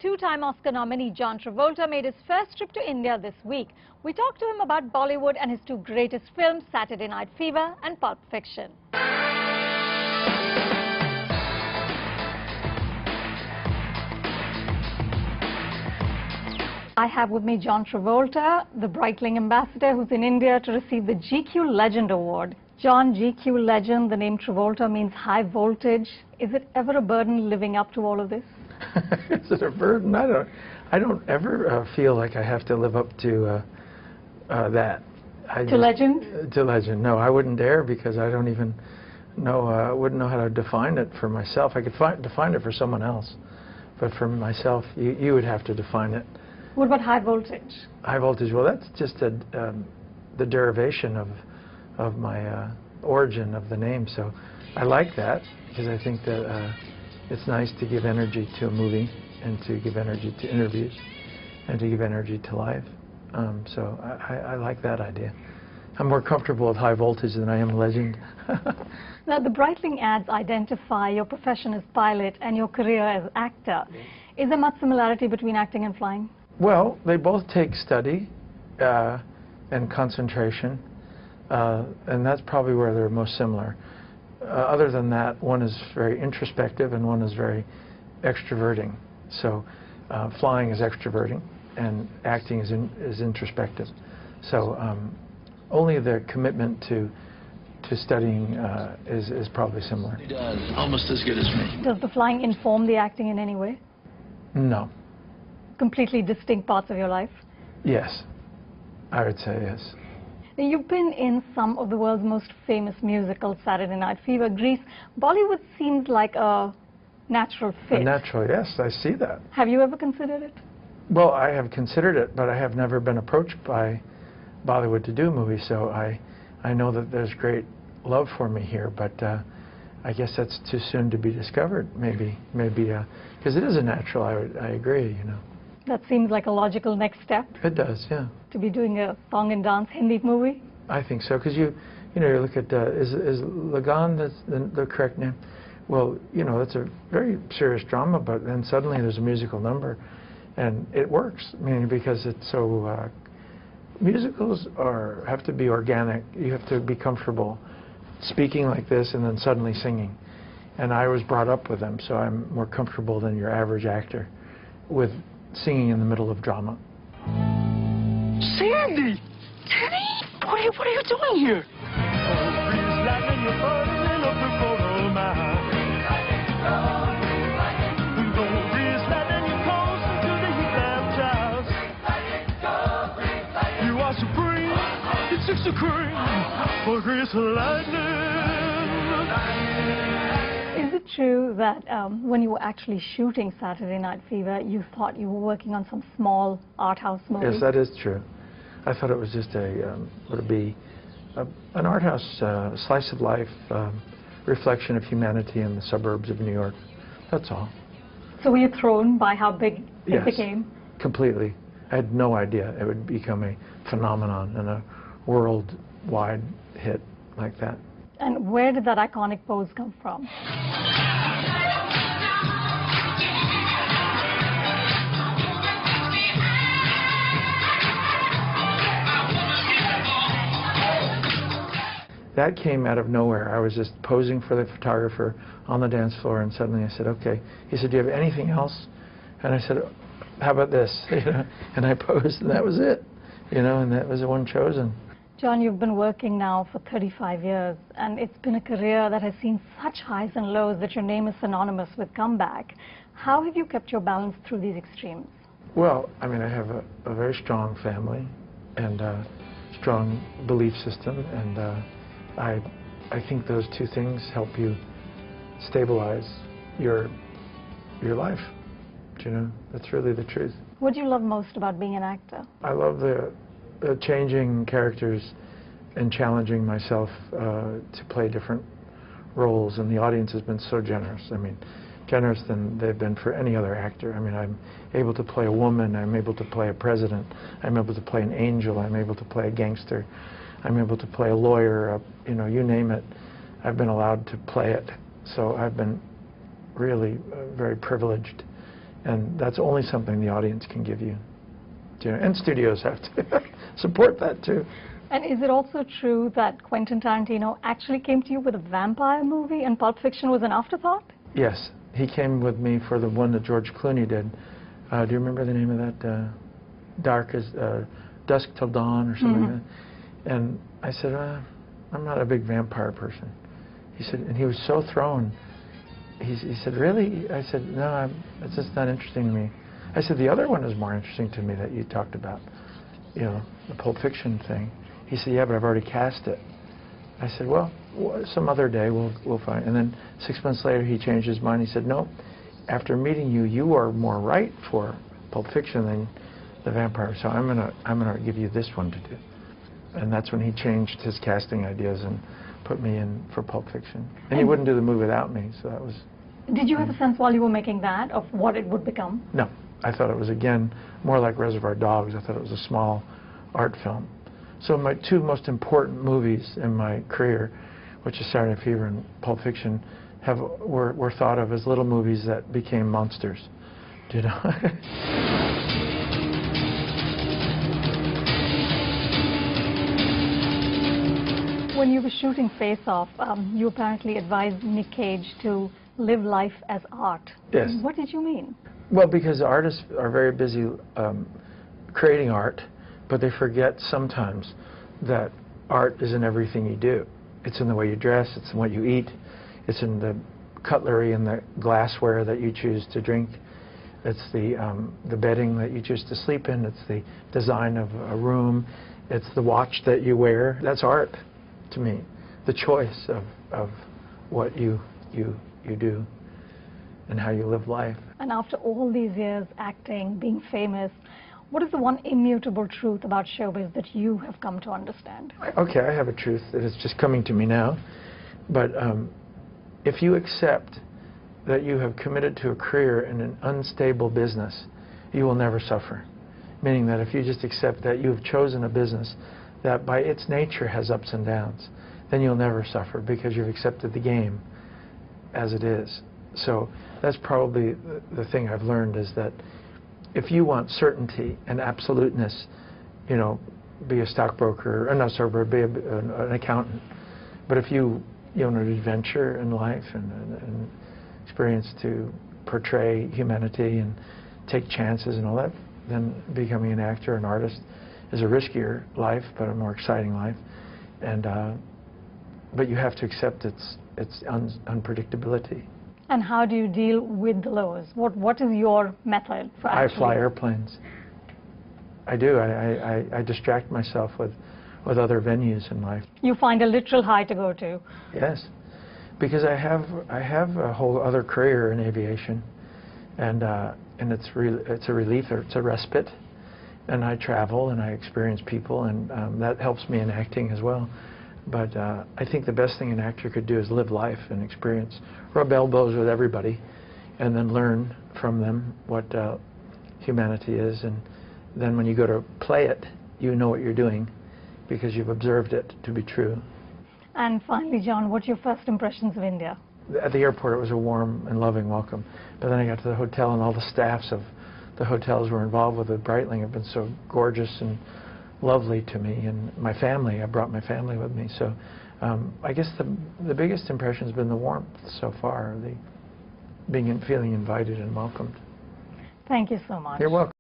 Two-time Oscar nominee John Travolta made his first trip to India this week. We talked to him about Bollywood and his two greatest films, Saturday Night Fever and Pulp Fiction. I have with me John Travolta, the Breitling ambassador who's in India to receive the GQ Legend Award. John, GQ Legend, the name Travolta means high voltage. Is it ever a burden living up to all of this? Is it a burden? I don't ever feel like I have to live up to that. Legend? To legend. No, I wouldn't dare, because I don't even know, wouldn't know how to define it for myself. I could define it for someone else, but for myself, you would have to define it. What about high voltage? High voltage, well, that's just the derivation of my origin of the name. So I like that, because I think that it's nice to give energy to a movie, and to give energy to interviews, and to give energy to life. So I like that idea. I'm more comfortable with high voltage than I am legend. Now, the Breitling ads identify your profession as pilot and your career as actor. Is there much similarity between acting and flying? Well, they both take study and concentration, and that's probably where they're most similar. Other than that, one is very introspective and one is very extroverting. So flying is extroverting and acting is introspective. So only the commitment to studying is probably similar. He does, almost as good as me. Does the flying inform the acting in any way? No. Completely distinct parts of your life? Yes, I would say yes. You've been in some of the world's most famous musicals, Saturday Night Fever, Grease. Bollywood seems like a natural fit. A natural, yes, I see that. Have you ever considered it? Well, I have considered it, but I have never been approached by Bollywood to do movies, so I know that there's great love for me here, but I guess that's too soon to be discovered, maybe, because it is a natural, I agree, you know. That seems like a logical next step. It does, yeah. To be doing a song and dance Hindi movie? I think so, because you look at, is Lagan the correct name? Well, you know, it's a very serious drama, but then suddenly there's a musical number, and it works. I mean, because it's so, musicals have to be organic. You have to be comfortable speaking like this and then suddenly singing. And I was brought up with them, so I'm more comfortable than your average actor with singing in the middle of drama. Sandy! Teddy! What are you doing here? You are supreme, it's supreme, for Grease lightning. Is it true that when you were actually shooting Saturday Night Fever, you thought you were working on some small art house movie? Yes, that is true. I thought it was just would be an art house slice of life reflection of humanity in the suburbs of New York. That's all. So were you thrown by how big it became? Completely. I had no idea it would become a phenomenon and a worldwide hit like that. And where did that iconic pose come from? That came out of nowhere. I was just posing for the photographer on the dance floor, and suddenly I said, okay. He said, do you have anything else? And I said, how about this? And I posed, and that was it. And that was the one chosen. John, you've been working now for 35 years, and it's been a career that has seen such highs and lows that your name is synonymous with comeback. How have you kept your balance through these extremes? Well, I mean, I have a very strong family and a strong belief system, and I think those two things help you stabilize your life. That's really the truth. What do you love most about being an actor? I love the changing characters and challenging myself to play different roles, and the audience has been so generous. I mean, generous than they've been for any other actor. I mean, I'm able to play a woman, I'm able to play a president, I'm able to play an angel, I'm able to play a gangster, I'm able to play a lawyer, you name it. I've been allowed to play it. So I've been really very privileged And that's only something the audience can give you. You know, and studios have to support that too. And is it also true that Quentin Tarantino actually came to you with a vampire movie and Pulp Fiction was an afterthought? Yes, he came with me for the one that George Clooney did. Do you remember the name of that? Dusk Till Dawn or something like that. And I said, I'm not a big vampire person. He said, and he was so thrown. He said, really? I said, no, it's just not interesting to me. I said, the other one is more interesting to me that you talked about, you know, the Pulp Fiction thing. He said, yeah, but I've already cast it. I said, well, some other day we'll find. And then 6 months later, he changed his mind. He said, no, after meeting you, you are more right for Pulp Fiction than the vampire. So I'm gonna give you this one to do. And that's when he changed his casting ideas and put me in for Pulp Fiction. And he wouldn't do the movie without me, so that was... Did you have a sense while you were making that of what it would become? No. I thought it was, again, more like Reservoir Dogs. I thought it was a small art film. So my two most important movies in my career, which is Saturday Night Fever and Pulp Fiction, were thought of as little movies that became monsters. Do you know? When you were shooting Face Off, you apparently advised Nick Cage to live life as art. Yes. What did you mean? Well, because artists are very busy creating art, but they forget sometimes that art isn't everything you do. It's in the way you dress, it's in what you eat, it's in the cutlery and the glassware that you choose to drink, it's the bedding that you choose to sleep in, it's the design of a room, it's the watch that you wear. That's art to me, the choice of what you do and how you live life. And after all these years acting, being famous, what is the one immutable truth about showbiz that you have come to understand? Okay, I have a truth that is just coming to me now. But if you accept that you have committed to a career in an unstable business, you will never suffer. Meaning that if you just accept that you have chosen a business that by its nature has ups and downs, then you'll never suffer because you've accepted the game as it is. So that's probably the thing I've learned, is that if you want certainty and absoluteness, you know, be a stockbroker, or not stockbroker, be an accountant. But if you want an adventure in life and experience to portray humanity and take chances and all that, then becoming an actor, an artist, is a riskier life, but a more exciting life. And but you have to accept its unpredictability. And how do you deal with the lows? What is your method for actually... I fly airplanes. I do. I distract myself with other venues in life. You find a literal high to go to. Yes, because I have a whole other career in aviation, and it's a relief, or it's a respite, and I travel and I experience people, and that helps me in acting as well. But I think the best thing an actor could do is live life and experience, rub elbows with everybody, and then learn from them what humanity is. And then when you go to play it, you know what you're doing because you've observed it to be true. And finally, John, what are your first impressions of India? At the airport, it was a warm and loving welcome. But then I got to the hotel, and all the staffs of the hotels were involved with Breitling have been so gorgeous and lovely to me, and my family. I brought my family with me, so I guess the biggest impression has been the warmth so far, feeling invited and welcomed. Thank you so much. You're welcome.